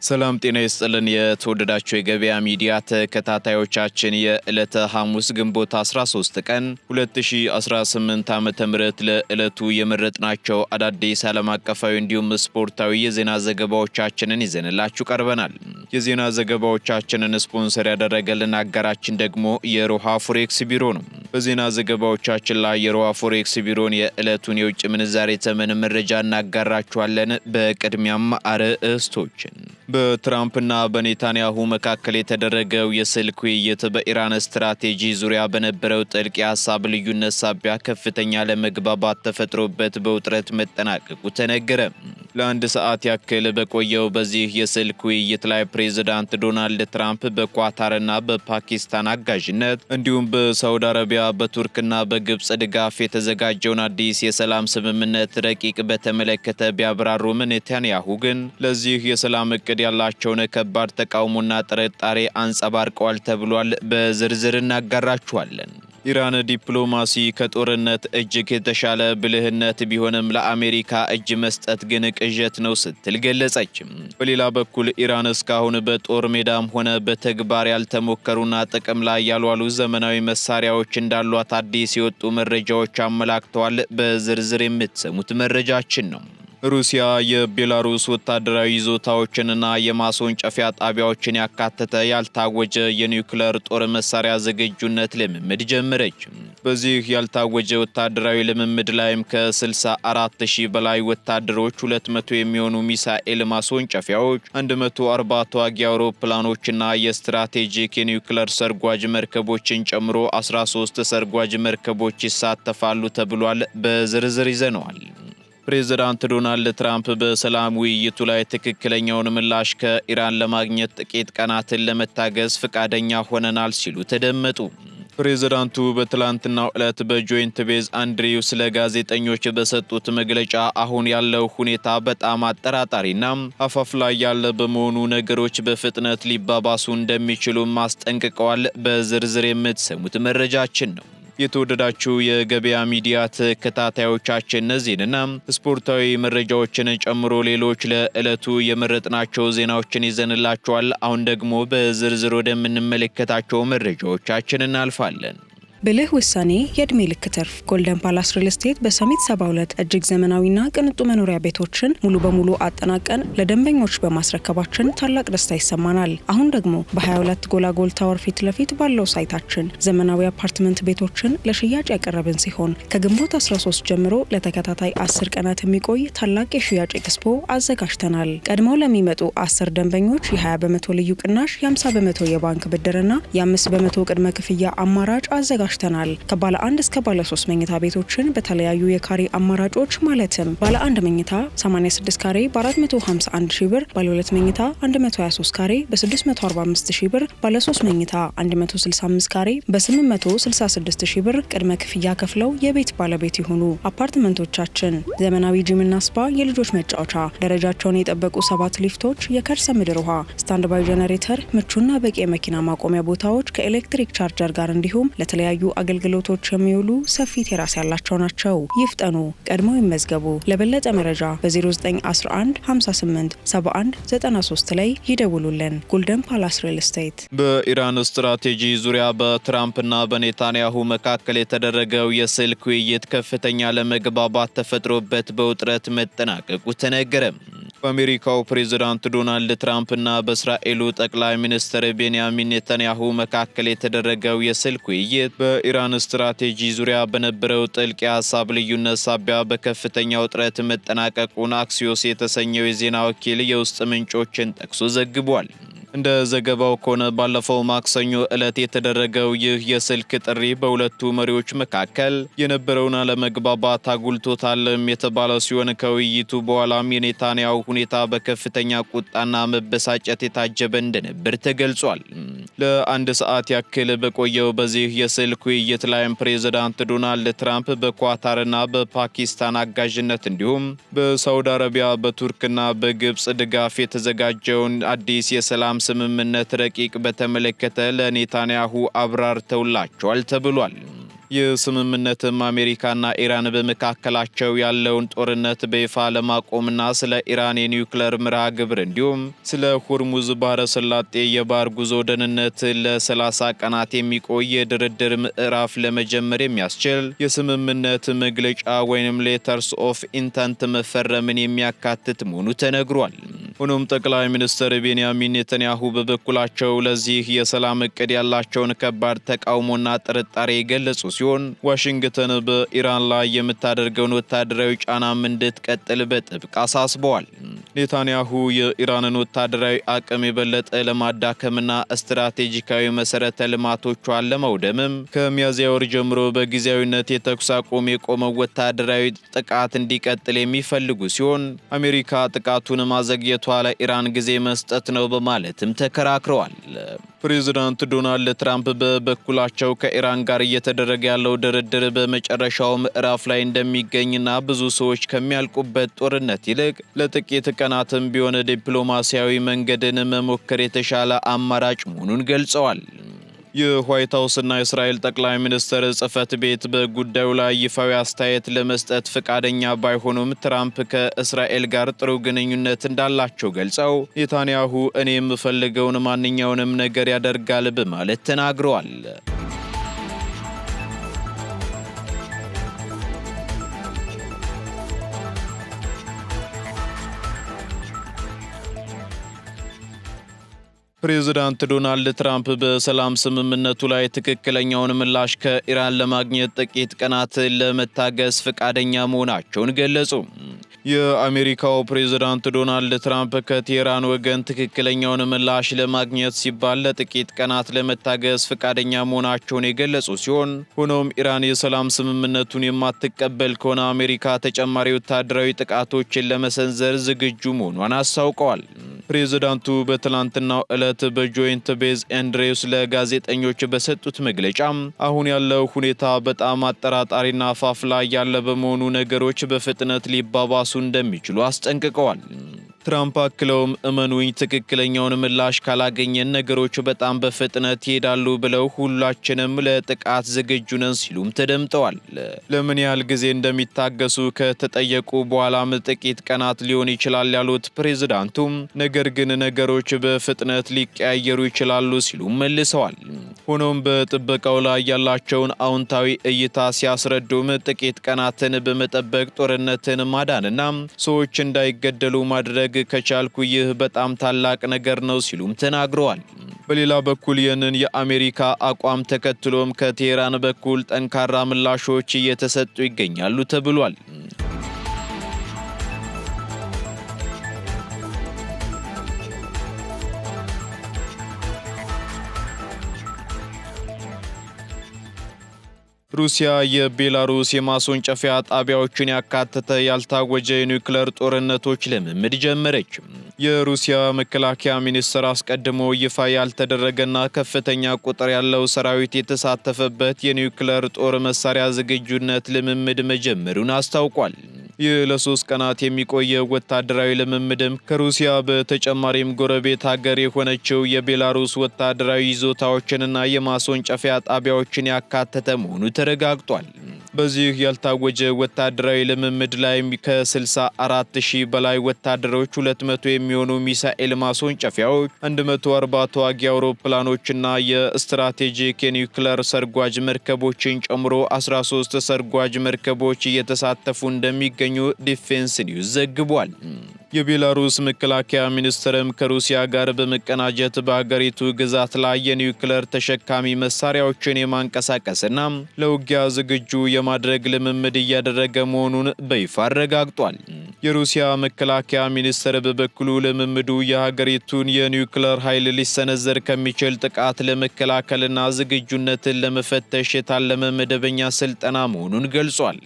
ሰላም ጤና ይስጥልን የተወደዳችሁ የገበያ ሚዲያ ተከታታዮቻችን የዕለተ ሐሙስ ግንቦት 13 ቀን 2018 ዓ.ም ለዕለቱ የመረጥናቸው አዳዲስ ዓለም አቀፋዊ እንዲሁም ስፖርታዊ የዜና ዘገባዎቻችንን ይዘንላችሁ ቀርበናል። የዜና ዘገባዎቻችንን ስፖንሰር ያደረገልን አጋራችን ደግሞ የሮሃ ፎሬክስ ቢሮ ነው። በዜና ዘገባዎቻችን ላይ የሮሃ ፎሬክስ ቢሮን የዕለቱን የውጭ ምንዛሬ ተመን መረጃ እናጋራችኋለን። በቅድሚያም አርዕስቶችን በትራምፕና በኔታንያሁ መካከል የተደረገው የስልክ ውይይት በኢራን ስትራቴጂ ዙሪያ በነበረው ጥልቅ የሐሳብ ልዩነት ሳቢያ ከፍተኛ ለመግባባት ተፈጥሮበት በውጥረት መጠናቀቁ ተነገረ። ለአንድ ሰዓት ያክል በቆየው በዚህ የስልክ ውይይት ላይ ፕሬዝዳንት ዶናልድ ትራምፕ በኳታርና በፓኪስታን አጋዥነት እንዲሁም በሳውዲ አረቢያ በቱርክና በግብጽ ድጋፍ የተዘጋጀውን አዲስ የሰላም ስምምነት ረቂቅ በተመለከተ ቢያብራሩም ኔታንያሁ ግን ለዚህ የሰላም እቅድ ያላቸውን ከባድ ተቃውሞና ጥርጣሬ አንጸባርቀዋል ተብሏል። በዝርዝር እናጋራችኋለን። ኢራን ዲፕሎማሲ ከጦርነት እጅግ የተሻለ ብልህነት ቢሆንም ለአሜሪካ እጅ መስጠት ግን ቅዠት ነው ስትል ገለጸች። በሌላ በኩል ኢራን እስካሁን በጦር ሜዳም ሆነ በተግባር ያልተሞከሩና ጥቅም ላይ ያልዋሉ ዘመናዊ መሳሪያዎች እንዳሏት አዲስ የወጡ መረጃዎች አመላክተዋል። በዝርዝር የምትሰሙት መረጃችን ነው። ሩሲያ የቤላሩስ ወታደራዊ ይዞታዎችንና የማስወንጨፊያ ጣቢያዎችን ያካተተ ያልታወጀ የኒውክሌር ጦር መሳሪያ ዝግጁነት ልምምድ ጀመረች። በዚህ ያልታወጀ ወታደራዊ ልምምድ ላይም ከ64,000 በላይ ወታደሮች፣ 200 የሚሆኑ ሚሳኤል ማስወንጨፊያዎች፣ 140 ተዋጊ አውሮፕላኖችና የስትራቴጂክ የኒውክሌር ሰርጓጅ መርከቦችን ጨምሮ 13 ሰርጓጅ መርከቦች ይሳተፋሉ ተብሏል። በዝርዝር ይዘነዋል። ፕሬዝዳንት ዶናልድ ትራምፕ በሰላም ውይይቱ ላይ ትክክለኛውን ምላሽ ከኢራን ለማግኘት ጥቂት ቀናትን ለመታገዝ ፈቃደኛ ሆነናል ሲሉ ተደመጡ። ፕሬዝዳንቱ በትላንትናው ዕለት በጆይንት ቤዝ አንድሪውስ ለጋዜጠኞች በሰጡት መግለጫ አሁን ያለው ሁኔታ በጣም አጠራጣሪና አፋፍ ላይ ያለ በመሆኑ ነገሮች በፍጥነት ሊባባሱ እንደሚችሉም አስጠንቅቀዋል። በዝርዝር የምትሰሙት መረጃችን ነው። የተወደዳችሁ የገበያ ሚዲያ ተከታታዮቻችን እነዚህንና ስፖርታዊ መረጃዎችን ጨምሮ ሌሎች ለዕለቱ የመረጥናቸው ዜናዎችን ይዘንላችኋል። አሁን ደግሞ በዝርዝር ወደምንመለከታቸው መረጃዎቻችን እናልፋለን። ብልህ ውሳኔ የዕድሜ ልክ ትርፍ። ጎልደን ፓላስ ሪል ስቴት በሰሚት 72 እጅግ ዘመናዊና ቅንጡ መኖሪያ ቤቶችን ሙሉ በሙሉ አጠናቀን ለደንበኞች በማስረከባችን ታላቅ ደስታ ይሰማናል። አሁን ደግሞ በ22 ጎላጎል ታወር ፊት ለፊት ባለው ሳይታችን ዘመናዊ አፓርትመንት ቤቶችን ለሽያጭ ያቀረብን ሲሆን ከግንቦት 13 ጀምሮ ለተከታታይ 10 ቀናት የሚቆይ ታላቅ የሽያጭ ኤክስፖ አዘጋጅተናል። ቀድመው ለሚመጡ 10 ደንበኞች የ20 በመቶ ልዩ ቅናሽ፣ የ50 በመቶ የባንክ ብድርና የ5 በመቶ ቅድመ ክፍያ አማራጭ አዘጋጅተናል። ከባለ 1 እስከ ባለ 3 መኝታ ቤቶችን በተለያዩ የካሬ አማራጮች ማለትም ባለ 1 መኝታ 86 ካሬ በ451 ሺህ ብር፣ ባለ 2 መኝታ 123 ካሬ በ645 ሺህ ብር፣ ባለ 3 መኝታ 165 ካሬ በ866 ሺህ ብር ቅድመ ክፍያ ከፍለው የቤት ባለቤት ይሁኑ። አፓርትመንቶቻችን ዘመናዊ ጂምና ስፓ፣ የልጆች መጫወቻ፣ ደረጃቸውን የጠበቁ 7 ሊፍቶች፣ የከርሰ ምድር ውሃ፣ ስታንድ ባይ ጄኔሬተር፣ ምቹና በቂ የመኪና ማቆሚያ ቦታዎች ከኤሌክትሪክ ቻርጀር ጋር እንዲሁም ለተለያዩ አገልግሎቶች የሚውሉ ሰፊ ቴራስ ያላቸው ናቸው። ይፍጠኑ፣ ቀድመው ይመዝገቡ። ለበለጠ መረጃ በ0911 58 71 93 ላይ ይደውሉልን። ጎልደን ፓላስ ሪል ስቴት። በኢራን ስትራቴጂ ዙሪያ በትራምፕና በኔታንያሁ መካከል የተደረገው የስልክ ውይይት ከፍተኛ ለመግባባት ተፈጥሮበት በውጥረት መጠናቀቁ ተነገረ። በአሜሪካው ፕሬዝዳንት ዶናልድ ትራምፕና በእስራኤሉ ጠቅላይ ሚኒስትር ቤንያሚን ኔታንያሁ መካከል የተደረገው የስልክ ውይይት በኢራን ስትራቴጂ ዙሪያ በነበረው ጥልቅ የሐሳብ ልዩነት ሳቢያ በከፍተኛ ውጥረት መጠናቀቁን አክሲዮስ የተሰኘው የዜና ወኪል የውስጥ ምንጮችን ጠቅሶ ዘግቧል። እንደ ዘገባው ከሆነ ባለፈው ማክሰኞ ዕለት የተደረገው ይህ የስልክ ጥሪ በሁለቱ መሪዎች መካከል የነበረውን አለመግባባት አጉልቶታልም የተባለ ሲሆን ከውይይቱ በኋላም የኔታንያሁ ሁኔታ በከፍተኛ ቁጣና መበሳጨት የታጀበ እንደነበር ተገልጿል። ለአንድ ሰዓት ያክል በቆየው በዚህ የስልክ ውይይት ላይም ፕሬዝዳንት ዶናልድ ትራምፕ በኳታርና በፓኪስታን አጋዥነት እንዲሁም በሳውዲ አረቢያ በቱርክና በግብጽ ድጋፍ የተዘጋጀውን አዲስ የሰላም ስምምነት ረቂቅ በተመለከተ ለኔታንያሁ አብራርተውላቸዋል ተብሏል። የስምምነትም አሜሪካና ኢራን በመካከላቸው ያለውን ጦርነት በይፋ ለማቆምና ስለ ኢራን የኒውክሌር መርሃ ግብር እንዲሁም ስለ ሆርሙዝ ባህረ ሰላጤ የባህር ጉዞ ደህንነት ለ30 ቀናት የሚቆይ የድርድር ምዕራፍ ለመጀመር የሚያስችል የስምምነት መግለጫ ወይም ሌተርስ ኦፍ ኢንተንት መፈረምን የሚያካትት መሆኑ ተነግሯል። ሆኖም ጠቅላይ ሚኒስትር ቤንያሚን ኔታንያሁ በበኩላቸው ለዚህ የሰላም እቅድ ያላቸውን ከባድ ተቃውሞና ጥርጣሬ የገለጹ ሲሆን ዋሽንግተን በኢራን ላይ የምታደርገውን ወታደራዊ ጫናም እንድትቀጥል በጥብቅ አሳስበዋል። ኔታንያሁ የኢራንን ወታደራዊ አቅም የበለጠ ለማዳከምና ስትራቴጂካዊ መሰረተ ልማቶቿን ለመውደምም ከሚያዝያ ወር ጀምሮ በጊዜያዊነት የተኩስ አቁም የቆመው ወታደራዊ ጥቃት እንዲቀጥል የሚፈልጉ ሲሆን አሜሪካ ጥቃቱን ማዘግየቷ ለኢራን ጊዜ መስጠት ነው በማለትም ተከራክረዋል። ፕሬዝዳንት ዶናልድ ትራምፕ በበኩላቸው ከኢራን ጋር እየተደረገ ያለው ድርድር በመጨረሻው ምዕራፍ ላይ እንደሚገኝና ብዙ ሰዎች ከሚያልቁበት ጦርነት ይልቅ ለጥቂት ቀናትም ቢሆን ዲፕሎማሲያዊ መንገድን መሞከር የተሻለ አማራጭ መሆኑን ገልጸዋል። የዋይት ሃውስና የእስራኤል ጠቅላይ ሚኒስትር ጽህፈት ቤት በጉዳዩ ላይ ይፋዊ አስተያየት ለመስጠት ፈቃደኛ ባይሆኑም ትራምፕ ከእስራኤል ጋር ጥሩ ግንኙነት እንዳላቸው ገልጸው ኔታንያሁ እኔ የምፈልገውን ማንኛውንም ነገር ያደርጋል በማለት ተናግረዋል። ፕሬዝዳንት ዶናልድ ትራምፕ በሰላም ስምምነቱ ላይ ትክክለኛውን ምላሽ ከኢራን ለማግኘት ጥቂት ቀናት ለመታገስ ፈቃደኛ መሆናቸውን ገለጹ። የአሜሪካው ፕሬዝዳንት ዶናልድ ትራምፕ ከቴህራን ወገን ትክክለኛውን ምላሽ ለማግኘት ሲባል ለጥቂት ቀናት ለመታገስ ፈቃደኛ መሆናቸውን የገለጹ ሲሆን ሆኖም ኢራን የሰላም ስምምነቱን የማትቀበል ከሆነ አሜሪካ ተጨማሪ ወታደራዊ ጥቃቶችን ለመሰንዘር ዝግጁ መሆኗን አስታውቀዋል። ፕሬዝዳንቱ በትላንትናው ዕለት በጆይንት ቤዝ ኤንድሬውስ ለጋዜጠኞች በሰጡት መግለጫ አሁን ያለው ሁኔታ በጣም አጠራጣሪና አፋፍ ላይ ያለ በመሆኑ ነገሮች በፍጥነት ሊባባሱ እንደሚችሉ አስጠንቅቀዋል። ትራምፕ አክለውም እመኑኝ ትክክለኛውን ምላሽ ካላገኘን ነገሮች በጣም በፍጥነት ይሄዳሉ ብለው ሁላችንም ለጥቃት ዝግጁ ነን ሲሉም ተደምጠዋል። ለምን ያህል ጊዜ እንደሚታገሱ ከተጠየቁ በኋላም ጥቂት ቀናት ሊሆን ይችላል ያሉት ፕሬዝዳንቱም ነገር ግን ነገሮች በፍጥነት ሊቀያየሩ ይችላሉ ሲሉም መልሰዋል። ሆኖም በጥበቃው ላይ ያላቸውን አዎንታዊ እይታ ሲያስረዱም ጥቂት ቀናትን በመጠበቅ ጦርነትን ማዳንና ሰዎች እንዳይገደሉ ማድረግ ከቻልኩ ይህ በጣም ታላቅ ነገር ነው ሲሉም ተናግረዋል። በሌላ በኩል ይህንን የአሜሪካ አቋም ተከትሎም ከቴህራን በኩል ጠንካራ ምላሾች እየተሰጡ ይገኛሉ ተብሏል። ሩሲያ የቤላሩስ የማስወንጨፊያ ጣቢያዎችን ያካተተ ያልታወጀ የኒውክሌር ጦርነቶች ልምምድ ጀመረች። የሩሲያ መከላከያ ሚኒስቴር አስቀድሞ ይፋ ያልተደረገና ከፍተኛ ቁጥር ያለው ሰራዊት የተሳተፈበት የኒውክሌር ጦር መሳሪያ ዝግጁነት ልምምድ መጀመሩን አስታውቋል። ይህ ለ3 ቀናት የሚቆየው ወታደራዊ ልምምድም ከሩሲያ በተጨማሪም ጎረቤት ሀገር የሆነችው የቤላሩስ ወታደራዊ ይዞታዎችንና የማስወንጨፊያ ጣቢያዎችን ያካተተ መሆኑ ተረጋግጧል። በዚህ ያልታወጀ ወታደራዊ ልምምድ ላይ ከ64,000 በላይ ወታደሮች፣ 200 የሚሆኑ ሚሳኤል ማስወንጨፊያዎች፣ 140 ተዋጊ አውሮፕላኖችና የስትራቴጂክ የኒውክሌር ሰርጓጅ መርከቦችን ጨምሮ 13 ሰርጓጅ መርከቦች እየተሳተፉ እንደሚገኙ ዲፌንስ ኒውስ ዘግቧል። የቤላሩስ መከላከያ ሚኒስትርም ከሩሲያ ጋር በመቀናጀት በሀገሪቱ ግዛት ላይ የኒውክሌር ተሸካሚ መሳሪያዎችን የማንቀሳቀስና ለውጊያ ዝግጁ የማድረግ ልምምድ እያደረገ መሆኑን በይፋ አረጋግጧል። የሩሲያ መከላከያ ሚኒስትር በበኩሉ ልምምዱ የሀገሪቱን የኒውክሌር ኃይል ሊሰነዘር ከሚችል ጥቃት ለመከላከልና ዝግጁነትን ለመፈተሽ የታለመ መደበኛ ስልጠና መሆኑን ገልጿል።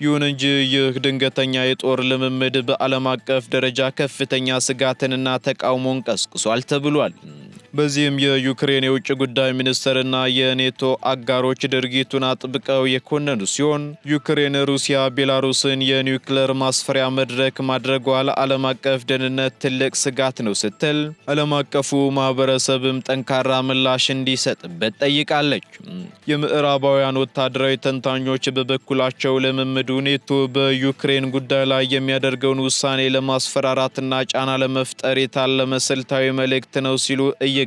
ይሁን እንጂ ይህ ድንገተኛ የጦር ልምምድ በዓለም አቀፍ ደረጃ ከፍተኛ ስጋትንና ተቃውሞን ቀስቅሷል ተብሏል። በዚህም የዩክሬን የውጭ ጉዳይ ሚኒስትርና የኔቶ አጋሮች ድርጊቱን አጥብቀው የኮነኑ ሲሆን ዩክሬን ሩሲያ ቤላሩስን የኒውክሌር ማስፈሪያ መድረክ ማድረጓ ለዓለም አቀፍ ደህንነት ትልቅ ስጋት ነው ስትል ዓለም አቀፉ ማህበረሰብም ጠንካራ ምላሽ እንዲሰጥበት ጠይቃለች። የምዕራባውያን ወታደራዊ ተንታኞች በበኩላቸው ልምምዱ ኔቶ በዩክሬን ጉዳይ ላይ የሚያደርገውን ውሳኔ ለማስፈራራትና ጫና ለመፍጠር የታለመ ስልታዊ መልእክት ነው ሲሉ እየገለጹ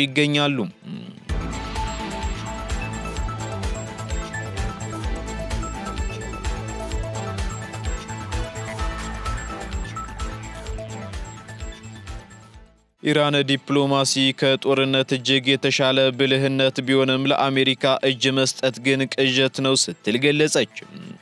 ይገኛሉ። ኢራን ዲፕሎማሲ ከጦርነት እጅግ የተሻለ ብልህነት ቢሆንም ለአሜሪካ እጅ መስጠት ግን ቅዠት ነው ስትል ገለጸች።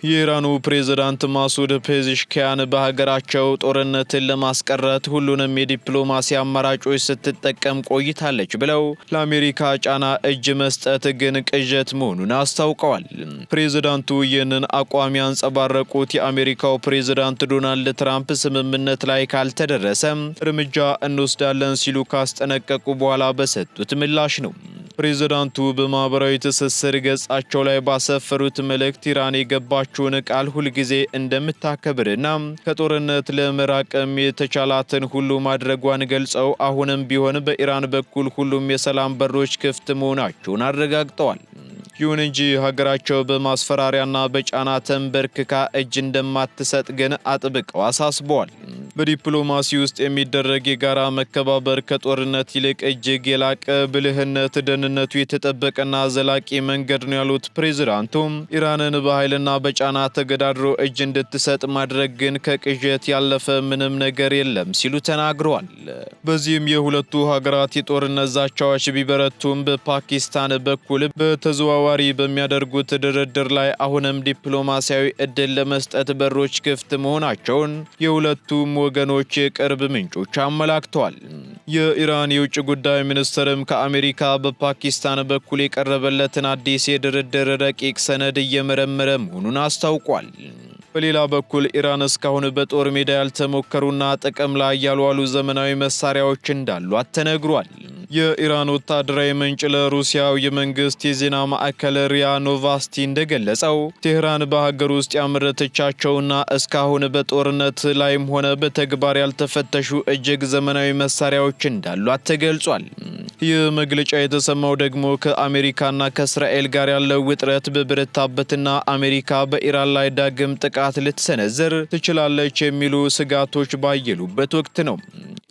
የኢራኑ ፕሬዝዳንት ማሱድ ፔዚሽኪያን በሀገራቸው ጦርነትን ለማስቀረት ሁሉንም የዲፕሎማሲ አማራጮች ስትጠቀም ቆይታለች ብለው ለአሜሪካ ጫና እጅ መስጠት ግን ቅዠት መሆኑን አስታውቀዋል። ፕሬዝዳንቱ ይህንን አቋም ያንጸባረቁት የአሜሪካው ፕሬዝዳንት ዶናልድ ትራምፕ ስምምነት ላይ ካልተደረሰ እርምጃ እንወስዳለን ሲሉ ካስጠነቀቁ በኋላ በሰጡት ምላሽ ነው። ፕሬዝዳንቱ በማህበራዊ ትስስር ገጻቸው ላይ ባሰፈሩት መልእክት ኢራን የገባችውን ቃል ሁልጊዜ እንደምታከብርና ከጦርነት ለመራቅም የተቻላትን ሁሉ ማድረጓን ገልጸው አሁንም ቢሆን በኢራን በኩል ሁሉም የሰላም በሮች ክፍት መሆናቸውን አረጋግጠዋል። ይሁን እንጂ ሀገራቸው በማስፈራሪያና በጫና ተንበርክካ እጅ እንደማትሰጥ ግን አጥብቀው አሳስበዋል። በዲፕሎማሲ ውስጥ የሚደረግ የጋራ መከባበር ከጦርነት ይልቅ እጅግ የላቀ ብልህነት፣ ደህንነቱ የተጠበቀና ዘላቂ መንገድ ነው ያሉት ፕሬዝዳንቱም ኢራንን በኃይልና በጫና ተገዳድሮ እጅ እንድትሰጥ ማድረግ ግን ከቅዠት ያለፈ ምንም ነገር የለም ሲሉ ተናግረዋል። በዚህም የሁለቱ ሀገራት የጦርነት ዛቻዎች ቢበረቱም በፓኪስታን በኩል በተዘዋዋሪ በሚያደርጉት ድርድር ላይ አሁንም ዲፕሎማሲያዊ እድል ለመስጠት በሮች ክፍት መሆናቸውን የሁለቱም ወገኖች የቅርብ ምንጮች አመላክተዋል። የኢራን የውጭ ጉዳይ ሚኒስትርም ከአሜሪካ በፓኪስታን በኩል የቀረበለትን አዲስ የድርድር ረቂቅ ሰነድ እየመረመረ መሆኑን አስታውቋል። በሌላ በኩል ኢራን እስካሁን በጦር ሜዳ ያልተሞከሩና ጥቅም ላይ ያልዋሉ ዘመናዊ መሳሪያዎች እንዳሏት ተነግሯል። የኢራን ወታደራዊ ምንጭ ለሩሲያው የመንግስት የዜና ማዕከል ሪያ ኖቫስቲ እንደገለጸው ቴህራን በሀገር ውስጥ ያመረተቻቸውና እስካሁን በጦርነት ላይም ሆነ በተግባር ያልተፈተሹ እጅግ ዘመናዊ መሳሪያዎች እንዳሏት ተገልጿል። ይህ መግለጫ የተሰማው ደግሞ ከአሜሪካና ከእስራኤል ጋር ያለው ውጥረት በበረታበትና አሜሪካ በኢራን ላይ ዳግም ጥቃት ልትሰነዝር ትችላለች የሚሉ ስጋቶች ባየሉበት ወቅት ነው።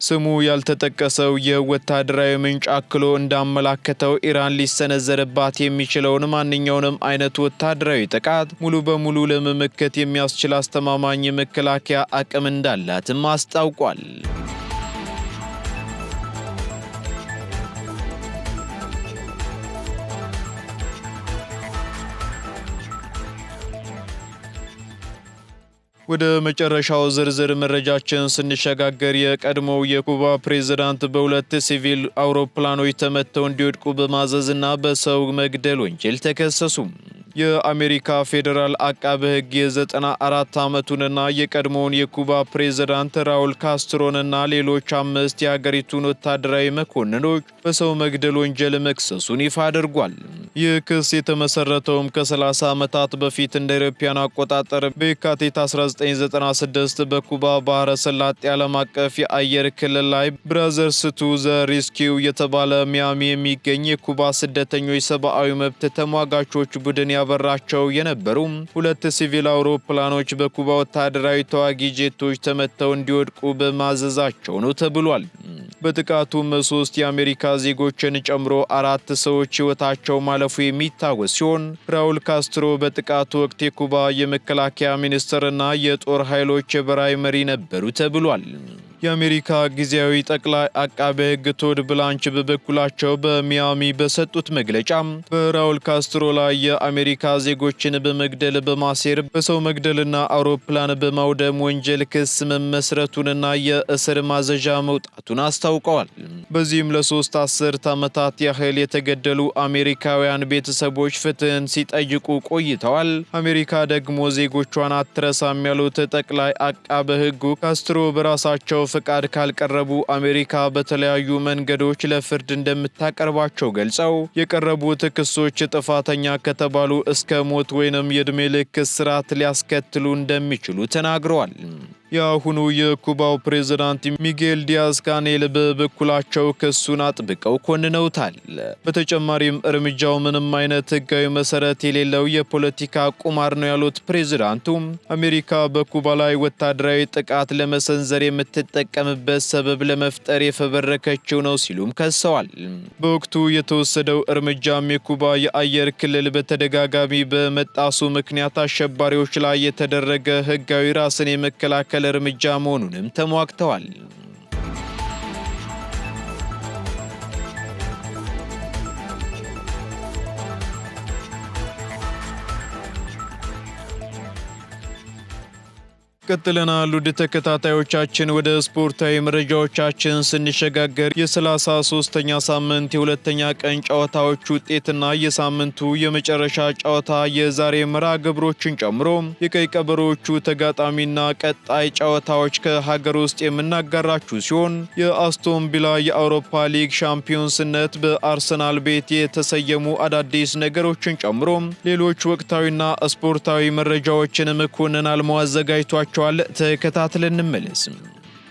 ስሙ ያልተጠቀሰው የወታደራዊ ምንጭ አክሎ እንዳመላከተው ኢራን ሊሰነዘርባት የሚችለውን ማንኛውንም አይነት ወታደራዊ ጥቃት ሙሉ በሙሉ ለመመከት የሚያስችል አስተማማኝ የመከላከያ አቅም እንዳላትም አስታውቋል። ወደ መጨረሻው ዝርዝር መረጃችን ስንሸጋገር የቀድሞው የኩባ ፕሬዝዳንት በሁለት ሲቪል አውሮፕላኖች ተመተው እንዲወድቁ በማዘዝና በሰው መግደል ወንጀል ተከሰሱ። የአሜሪካ ፌዴራል አቃቤ ሕግ የ94 ዓመቱንና የቀድሞውን የኩባ ፕሬዝዳንት ራውል ካስትሮንና ሌሎች 5 የሀገሪቱን ወታደራዊ መኮንኖች በሰው መግደል ወንጀል መክሰሱን ይፋ አድርጓል። ይህ ክስ የተመሰረተውም ከ30 ዓመታት በፊት እንደ አውሮፓውያን አቆጣጠር በየካቲት 1996 በኩባ ባህረ ሰላጤ ዓለም አቀፍ የአየር ክልል ላይ ብራዘርስ ቱ ዘ ሪስኪው የተባለ ሚያሚ የሚገኝ የኩባ ስደተኞች ሰብአዊ መብት ተሟጋቾች ቡድን ያበራቸው የነበሩ 2 ሲቪል አውሮፕላኖች በኩባ ወታደራዊ ተዋጊ ጄቶች ተመተው እንዲወድቁ በማዘዛቸው ነው ተብሏል። በጥቃቱም 3 የአሜሪካ ዜጎችን ጨምሮ 4 ሰዎች ሕይወታቸው ማለፉ የሚታወስ ሲሆን ራውል ካስትሮ በጥቃቱ ወቅት የኩባ የመከላከያ ሚኒስትርና የጦር ኃይሎች የበላይ መሪ ነበሩ ተብሏል። የአሜሪካ ጊዜያዊ ጠቅላይ አቃቤ ሕግ ቶድ ብላንች በበኩላቸው በሚያሚ በሰጡት መግለጫ በራውል ካስትሮ ላይ የአሜሪካ ዜጎችን በመግደል በማሴር በሰው መግደልና አውሮፕላን በማውደም ወንጀል ክስ መመስረቱንና የእስር ማዘዣ መውጣቱን አስታውቀዋል። በዚህም ለ3 አስርት ዓመታት ያህል የተገደሉ አሜሪካውያን ቤተሰቦች ፍትህን ሲጠይቁ ቆይተዋል። አሜሪካ ደግሞ ዜጎቿን አትረሳም ያሉት ጠቅላይ አቃቤ ሕጉ ካስትሮ በራሳቸው ፈቃድ ካልቀረቡ አሜሪካ በተለያዩ መንገዶች ለፍርድ እንደምታቀርባቸው ገልጸው የቀረቡት ክሶች ጥፋተኛ ከተባሉ እስከ ሞት ወይንም የዕድሜ ልክ እስራት ሊያስከትሉ እንደሚችሉ ተናግረዋል። የአሁኑ የኩባው ፕሬዝዳንት ሚጌል ዲያዝ ካኔል በበኩላቸው ክሱን አጥብቀው ኮንነውታል። በተጨማሪም እርምጃው ምንም አይነት ሕጋዊ መሰረት የሌለው የፖለቲካ ቁማር ነው ያሉት ፕሬዝዳንቱ አሜሪካ በኩባ ላይ ወታደራዊ ጥቃት ለመሰንዘር የምትጠቀምበት ሰበብ ለመፍጠር የፈበረከችው ነው ሲሉም ከሰዋል። በወቅቱ የተወሰደው እርምጃም የኩባ የአየር ክልል በተደጋጋሚ በመጣሱ ምክንያት አሸባሪዎች ላይ የተደረገ ሕጋዊ ራስን የመከላከል እርምጃ መሆኑንም ተሟግተዋል። ቀጥለናል። ውድ ተከታታዮቻችን ወደ ስፖርታዊ መረጃዎቻችን ስንሸጋገር የ33ኛ ሳምንት የሁለተኛ ቀን ጨዋታዎች ውጤትና የሳምንቱ የመጨረሻ ጨዋታ የዛሬ መርሃ ግብሮችን ጨምሮ የቀይ ቀበሮቹ ተጋጣሚና ቀጣይ ጨዋታዎች ከሀገር ውስጥ የምናጋራችሁ ሲሆን የአስቶን ቪላ የአውሮፓ ሊግ ሻምፒዮንስነት በአርሰናል ቤት የተሰየሙ አዳዲስ ነገሮችን ጨምሮ ሌሎች ወቅታዊና ስፖርታዊ መረጃዎችን መኮንን አልሞ አዘጋጅቷቸው ተከታትለን እንመለስ።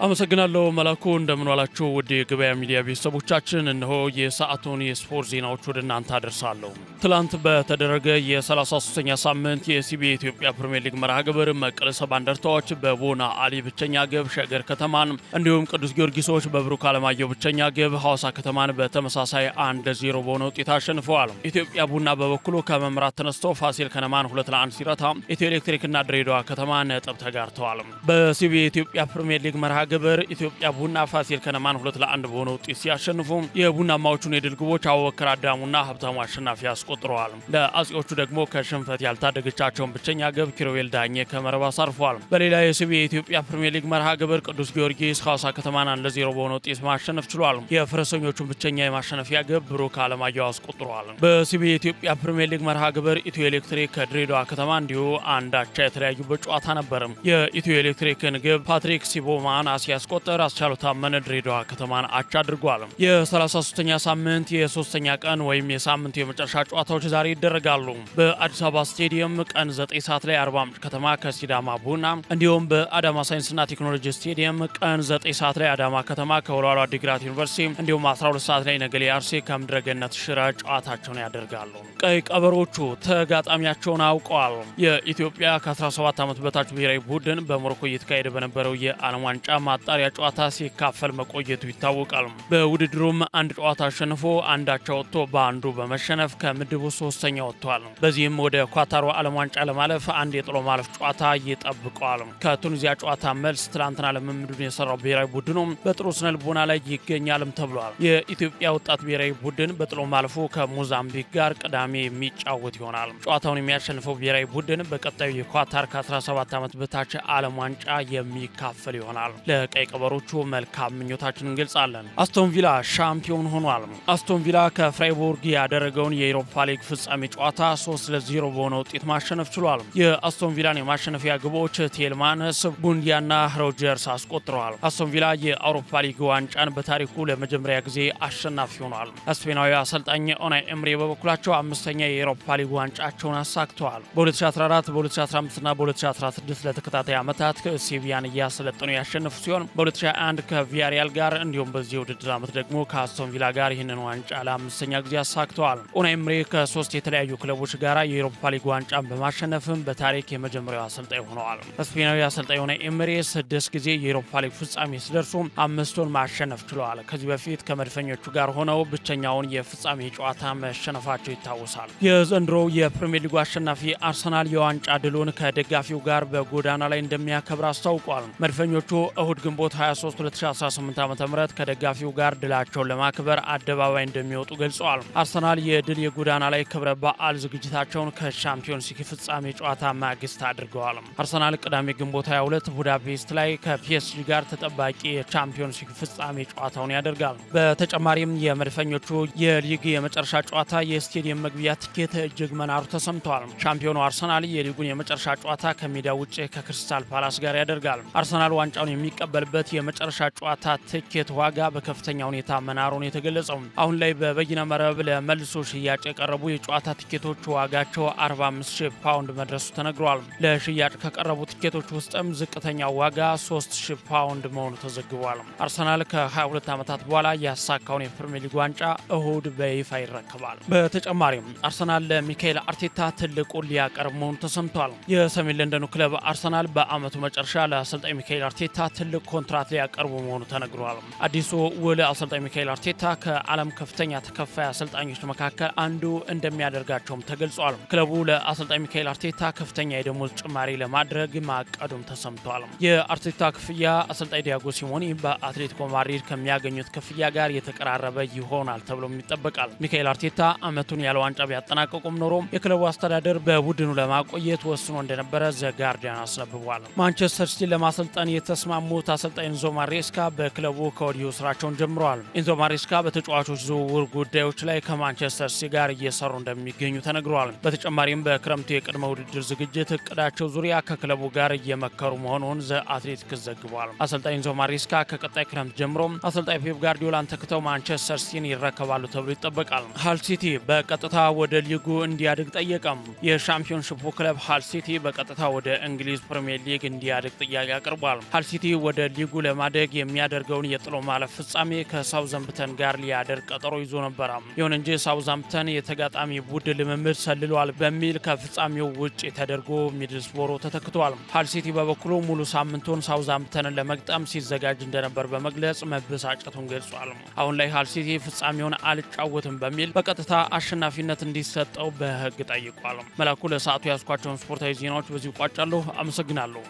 አመሰግናለሁ መላኩ። እንደምን ዋላችሁ ውድ የገበያ ሚዲያ ቤተሰቦቻችን፣ እነሆ የሰዓቱን የስፖርት ዜናዎች ወደ እናንተ አደርሳለሁ። ትላንት በተደረገ የ33ኛ ሳምንት የሲቢኤ ኢትዮጵያ ፕሪሚየር ሊግ መርሃ ግብር መቀለ ሰባ እንደርታዎች በቦና አሊ ብቸኛ ግብ ሸገር ከተማን እንዲሁም ቅዱስ ጊዮርጊሶች በብሩክ አለማየሁ ብቸኛ ግብ ሐዋሳ ከተማን በተመሳሳይ 1-0 በሆነ ውጤት አሸንፈዋል። ኢትዮጵያ ቡና በበኩሉ ከመምራት ተነስቶ ፋሲል ከነማን 2-1 ሲረታ ኢትዮ ኤሌክትሪክና ድሬዳዋ ከተማ ነጥብ ተጋርተዋል። በሲቢኤ ኢትዮጵያ ፕሪሚየር ሊግ መርሃ ግብር ኢትዮጵያ ቡና ፋሲል ከነማን 2-1 በሆነ ውጤት ሲያሸንፉ የቡናማዎቹን የድል ግቦች አቡበከር አዳሙና ሀብታሙ አሸናፊ አስቆጥረዋል። ለአጼዎቹ ደግሞ ከሽንፈት ያልታደገቻቸውን ብቸኛ ግብ ኪሮቤል ዳኜ ከመረብ አሳርፈዋል። በሌላ የሲቢኤ የኢትዮጵያ ፕሪሚየር ሊግ መርሃ ግብር ቅዱስ ጊዮርጊስ ሐዋሳ ከተማን 1-0 በሆነ ውጤት ማሸነፍ ችሏል። የፈረሰኞቹን ብቸኛ የማሸነፊያ ግብ ብሩክ አለማየሁ አስቆጥረዋል። በሲቢኤ የኢትዮጵያ ፕሪሚየር ሊግ መርሃ ግብር ኢትዮ ኤሌክትሪክ ከድሬዳዋ ከተማ እንዲሁ አንዳቻ የተለያዩበት ጨዋታ ነበርም። የኢትዮ ኤሌክትሪክን ግብ ፓትሪክ ሲቦማን ሲያስቆጠር አስቻሉ ታመነ ድሬዳዋ ከተማን አቻ አድርጓል። የ33ኛ ሳምንት የሶስተኛ ቀን ወይም የሳምንቱ የመጨረሻ ጨዋታዎች ዛሬ ይደረጋሉ። በአዲስ አበባ ስቴዲየም ቀን 9 ሰዓት ላይ አርባ ምንጭ ከተማ ከሲዳማ ቡና እንዲሁም በአዳማ ሳይንስና ቴክኖሎጂ ስቴዲየም ቀን 9 ሰዓት ላይ አዳማ ከተማ ከወልዋሎ ዓዲግራት ዩኒቨርሲቲ እንዲሁም 12 ሰዓት ላይ ነገሌ አርሲ ከምድረገነት ሽረ ጨዋታቸውን ያደርጋሉ። ቀይ ቀበሮቹ ተጋጣሚያቸውን አውቀዋል። የኢትዮጵያ ከ17 ዓመት በታች ብሔራዊ ቡድን በሞሮኮ እየተካሄደ በነበረው የዓለም ዋንጫ ማጣሪያ ጨዋታ ሲካፈል መቆየቱ ይታወቃል። በውድድሩም አንድ ጨዋታ አሸንፎ አንዳቻ ወጥቶ በአንዱ በመሸነፍ ከምድቡ ሶስተኛ ወጥቷል። በዚህም ወደ ኳታሩ ዓለም ዋንጫ ለማለፍ አንድ የጥሎ ማለፍ ጨዋታ ይጠብቀዋል። ከቱኒዚያ ጨዋታ መልስ ትላንትና ልምምዱን የሰራው ብሔራዊ ቡድኑ በጥሩ ስነ ልቦና ላይ ይገኛልም ተብሏል። የኢትዮጵያ ወጣት ብሔራዊ ቡድን በጥሎ ማለፉ ከሞዛምቢክ ጋር ቅዳሜ የሚጫወት ይሆናል። ጨዋታውን የሚያሸንፈው ብሔራዊ ቡድን በቀጣዩ የኳታር ከ17 ዓመት በታች ዓለም ዋንጫ የሚካፈል ይሆናል። ለቀይ ቀበሮቹ መልካም ምኞታችንን እንገልጻለን። አስቶን ቪላ ሻምፒዮን ሆኗል። አስቶን ቪላ ከፍራይቡርግ ያደረገውን የአውሮፓ ሊግ ፍጻሜ ጨዋታ 3-0 በሆነ ውጤት ማሸነፍ ችሏል። የአስቶን ቪላን የማሸነፊያ ግቦች ቴልማንስ፣ ቡንዲያና ሮጀርስ አስቆጥረዋል። አስቶን ቪላ የአውሮፓ ሊግ ዋንጫን በታሪኩ ለመጀመሪያ ጊዜ አሸናፊ ሆኗል። ስፔናዊ አሰልጣኝ ኡናይ ኤምሪ በበኩላቸው አምስተኛ የአውሮፓ ሊግ ዋንጫቸውን አሳክተዋል። በ2014 በ2015ና በ2016 ለተከታታይ ዓመታት ሴቪያን እያሰለጠኑ ያሸነፉ ሲሆን በ2021 ከቪያሪያል ጋር እንዲሁም በዚህ ውድድር ዓመት ደግሞ ከአስቶን ቪላ ጋር ይህንን ዋንጫ ለአምስተኛ ጊዜ አሳክተዋል። ኡናይ ኤምሪ ከ3 የተለያዩ ክለቦች ጋር የአውሮፓ ሊግ ዋንጫን በማሸነፍም በታሪክ የመጀመሪያው አሰልጣኝ ሆነዋል። ስፔናዊ አሰልጣኝ ኡናይ ኤምሪ 6 ጊዜ የአውሮፓ ሊግ ፍጻሜ ሲደርሱ 5ቱን ማሸነፍ ችለዋል። ከዚህ በፊት ከመድፈኞቹ ጋር ሆነው ብቸኛውን የፍጻሜ ጨዋታ መሸነፋቸው ይታወሳል። የዘንድሮው የፕሪሚየር ሊጉ አሸናፊ አርሰናል የዋንጫ ድሉን ከደጋፊው ጋር በጎዳና ላይ እንደሚያከብር አስታውቋል። መድፈኞቹ እሁድ ግንቦት 23 2018 ዓ.ም ከደጋፊው ጋር ድላቸውን ለማክበር አደባባይ እንደሚወጡ ገልጸዋል። አርሰናል የድል የጎዳና ላይ ክብረ በዓል ዝግጅታቸውን ከሻምፒዮንስ ሊግ ፍጻሜ ጨዋታ ማግስት አድርገዋል። አርሰናል ቅዳሜ ግንቦት 22 ቡዳፔስት ላይ ከፒኤስጂ ጋር ተጠባቂ የቻምፒዮንስ ሊግ ፍጻሜ ጨዋታውን ያደርጋል። በተጨማሪም የመድፈኞቹ የሊግ የመጨረሻ ጨዋታ የስቴዲየም መግቢያ ትኬት እጅግ መናሩ ተሰምተዋል። ሻምፒዮኑ አርሰናል የሊጉን የመጨረሻ ጨዋታ ከሜዳ ውጭ ከክሪስታል ፓላስ ጋር ያደርጋል። አርሰናል ዋንጫውን የሚቀበልበት የመጨረሻ ጨዋታ ትኬት ዋጋ በከፍተኛ ሁኔታ መናሩን የተገለጸው። አሁን ላይ በበይነ መረብ ለመልሶ ሽያጭ የቀረቡ የጨዋታ ትኬቶች ዋጋቸው 45,000 ፓውንድ መድረሱ ተነግሯል። ለሽያጭ ከቀረቡ ትኬቶች ውስጥም ዝቅተኛው ዋጋ 3,000 ፓውንድ መሆኑ ተዘግቧል። አርሰናል ከ22 ዓመታት በኋላ ያሳካውን የፕሪሚየር ሊግ ዋንጫ እሁድ በይፋ ይረከባል። በተጨማሪም አርሰናል ለሚካኤል አርቴታ ትልቁን ሊያቀርብ መሆኑ ተሰምቷል። የሰሜን ለንደኑ ክለብ አርሰናል በዓመቱ መጨረሻ ለአሰልጣኝ ሚካኤል አርቴታ ትልቅ ኮንትራት ሊያቀርቡ መሆኑ ተነግሯል። አዲሱ ውል አሰልጣኝ ሚካኤል አርቴታ ከዓለም ከፍተኛ ተከፋይ አሰልጣኞች መካከል አንዱ እንደሚያደርጋቸውም ተገልጿል። ክለቡ ለአሰልጣኝ ሚካኤል አርቴታ ከፍተኛ የደሞዝ ጭማሪ ለማድረግ ማቀዱም ተሰምቷል። የአርቴታ ክፍያ አሰልጣኝ ዲያጎ ሲሞኒ በአትሌቲኮ ማድሪድ ከሚያገኙት ክፍያ ጋር የተቀራረበ ይሆናል ተብሎም ይጠበቃል። ሚካኤል አርቴታ ዓመቱን ያለ ዋንጫ ቢያጠናቀቁም ኖሮ የክለቡ አስተዳደር በቡድኑ ለማቆየት ወስኖ እንደነበረ ዘ ጋርዲያን አስነብቧል። ማንቸስተር ሲቲን ለማሰልጠን የተስማሙት አሰልጣኝ ኢንዞ ማሬስካ በክለቡ ከወዲሁ ስራቸውን ጀምረዋል። ኢንዞ ማሬስካ በተጫዋቾች ዝውውር ጉዳዮች ላይ ከማንቸስተር ሲቲ ጋር እየሰሩ እንደሚገኙ ተነግሯል። በተጨማሪም በክረምቱ የቅድመ ውድድር ዝግጅት እቅዳቸው ዙሪያ ከክለቡ ጋር እየመከሩ መሆኑን ዘ አትሌቲክስ ዘግቧል። አሰልጣኝ ኢንዞ ማሬስካ ከቀጣይ ክረምት ጀምሮ አሰልጣኝ ፔፕ ጋርዲዮላን ተክተው ማንቸስተር ሲቲን ይረከባሉ ተብሎ ይጠበቃል። ሃል ሲቲ በቀጥታ ወደ ሊጉ እንዲያድግ ጠየቀም። የሻምፒዮንሺፑ ክለብ ሃል ሲቲ በቀጥታ ወደ እንግሊዝ ፕሪሚየር ሊግ እንዲያድግ ጥያቄ አቅርቧል። ሃል ሲቲ ወደ ሊጉ ለማደግ የሚያደርገውን የጥሎ ማለፍ ፍጻሜ ከሳውዛምፕተን ጋር ሊያደርግ ቀጠሮ ይዞ ነበር። ይሁን እንጂ ሳውዛምፕተን የተጋጣሚ ቡድን ልምምድ ሰልሏል በሚል ከፍጻሜው ውጭ ተደርጎ ሚድልስቦሮ ተተክቷል። ሃል ሲቲ በበኩሉ ሙሉ ሳምንቱን ሳውዛምፕተንን ለመግጠም ሲዘጋጅ እንደነበር በመግለጽ መበሳጨቱን ገልጿል። አሁን ላይ ሃል ሲቲ ፍጻሜውን አልጫወትም በሚል በቀጥታ አሸናፊነት እንዲሰጠው በሕግ ጠይቋል። መላኩ ለሰዓቱ ያስኳቸውን ስፖርታዊ ዜናዎች በዚሁ ቋጫለሁ። አመሰግናለሁ።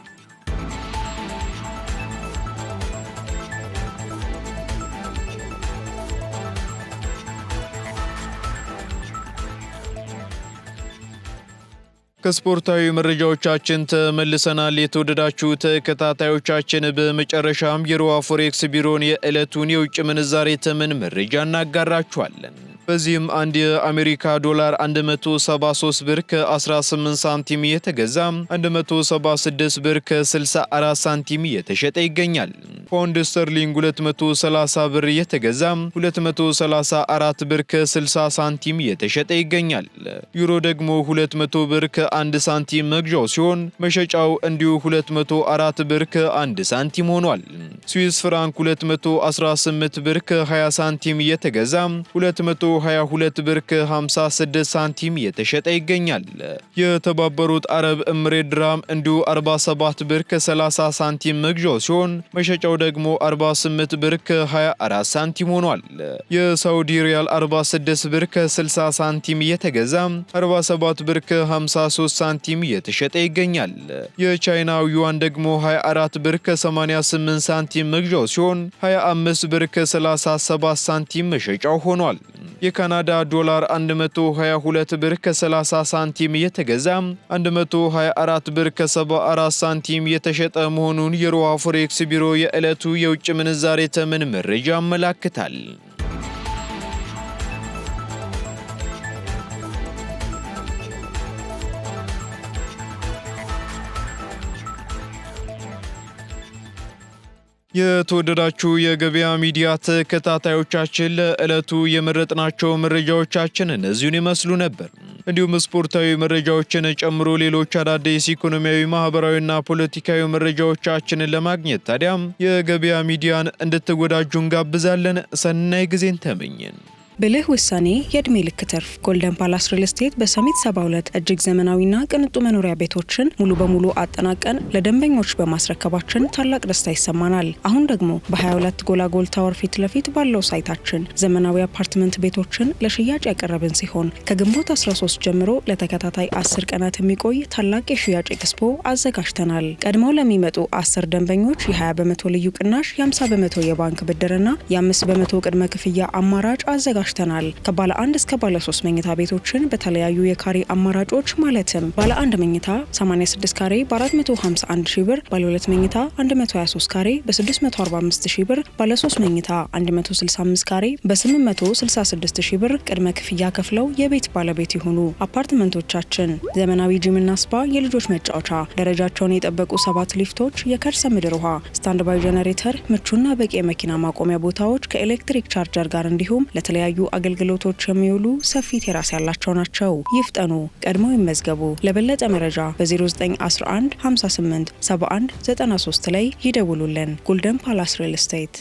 ከስፖርታዊ መረጃዎቻችን ተመልሰናል። የተወደዳችሁ ተከታታዮቻችን፣ በመጨረሻም የሮሃ ፎሬክስ ቢሮን የዕለቱን የውጭ ምንዛሬ ተመን መረጃ እናጋራችኋለን። በዚህም አንድ የአሜሪካ ዶላር 173 ብር ከ18 ሳንቲም የተገዛ 176 ብር ከ64 ሳንቲም የተሸጠ ይገኛል። ፓውንድ ስተርሊንግ 230 ብር የተገዛ 234 ብር ከ60 ሳንቲም የተሸጠ ይገኛል። ዩሮ ደግሞ 200 ብር ከ1 ሳንቲም መግዣው ሲሆን መሸጫው እንዲሁ 204 ብር ከ1 ሳንቲም ሆኗል። ስዊስ ፍራንክ 218 ብር ከ20 ሳንቲም የተገዛ 222 ብር ከ56 ሳንቲም የተሸጠ ይገኛል። የተባበሩት አረብ ኤምሬት ድራም እንዲሁ 47 ብር ከ30 ሳንቲም መግዣው ሲሆን መሸጫው ደግሞ 48 ብር ከ24 ሳንቲም ሆኗል። የሳውዲ ሪያል 46 ብር ከ60 ሳንቲም የተገዛ 47 ብር ከ53 ሳንቲም የተሸጠ ይገኛል። የቻይናው ዩዋን ደግሞ 24 ብር ከ88 ሳንቲም መግዣው ሲሆን 25 ብር ከ37 ሳንቲም መሸጫው ሆኗል። የካናዳ ዶላር 122 ብር ከ30 ሳንቲም የተገዛ 124 ብር ከ74 ሳንቲም የተሸጠ መሆኑን የሮሃ ፎሬክስ ቢሮ የዕለቱ የውጭ ምንዛሬ ተመን መረጃ ያመላክታል። የተወደዳችሁ የገበያ ሚዲያ ተከታታዮቻችን ለዕለቱ የመረጥናቸው መረጃዎቻችን እነዚሁን ይመስሉ ነበር። እንዲሁም ስፖርታዊ መረጃዎችን ጨምሮ ሌሎች አዳዲስ ኢኮኖሚያዊ፣ ማህበራዊና ፖለቲካዊ መረጃዎቻችንን ለማግኘት ታዲያም የገበያ ሚዲያን እንድትወዳጁ እንጋብዛለን። ሰናይ ጊዜን ተመኘን። ብልህ ውሳኔ የዕድሜ ልክ ትርፍ። ጎልደን ፓላስ ሪል ስቴት በሰሚት 72 እጅግ ዘመናዊና ቅንጡ መኖሪያ ቤቶችን ሙሉ በሙሉ አጠናቀን ለደንበኞች በማስረከባችን ታላቅ ደስታ ይሰማናል። አሁን ደግሞ በ22 ጎላጎል ታወር ፊት ለፊት ባለው ሳይታችን ዘመናዊ አፓርትመንት ቤቶችን ለሽያጭ ያቀረብን ሲሆን ከግንቦት 13 ጀምሮ ለተከታታይ 10 ቀናት የሚቆይ ታላቅ የሽያጭ ኤክስፖ አዘጋጅተናል። ቀድመው ለሚመጡ 10 ደንበኞች የ20 በመቶ ልዩ ቅናሽ፣ የ50 በመቶ የባንክ ብድርና የ5 በመቶ ቅድመ ክፍያ አማራጭ አዘጋጅተናል አዘጋጅተናል። ከባለ 1 እስከ ባለ 3 መኝታ ቤቶችን በተለያዩ የካሬ አማራጮች ማለትም ባለ 1 መኝታ 86 ካሬ በ451 ሺህ ብር፣ ባለ 2 መኝታ 123 ካሬ በ645 ሺህ ብር፣ ባለ 3 መኝታ 165 ካሬ በ866 ሺህ ብር ቅድመ ክፍያ ከፍለው የቤት ባለቤት ይሁኑ። አፓርትመንቶቻችን ዘመናዊ ጂምና ስፓ፣ የልጆች መጫወቻ፣ ደረጃቸውን የጠበቁ 7 ሊፍቶች፣ የከርሰ ምድር ውሃ፣ ስታንድ ባይ ጀነሬተር፣ ምቹና በቂ የመኪና ማቆሚያ ቦታዎች ከኤሌክትሪክ ቻርጀር ጋር እንዲሁም ለተለያዩ አገልግሎቶች የሚውሉ ሰፊ ቴራስ ያላቸው ናቸው። ይፍጠኑ፣ ቀድመው ይመዝገቡ። ለበለጠ መረጃ በ0911 58 71 93 ላይ ይደውሉልን። ጎልደን ፓላስ ሪል ስቴት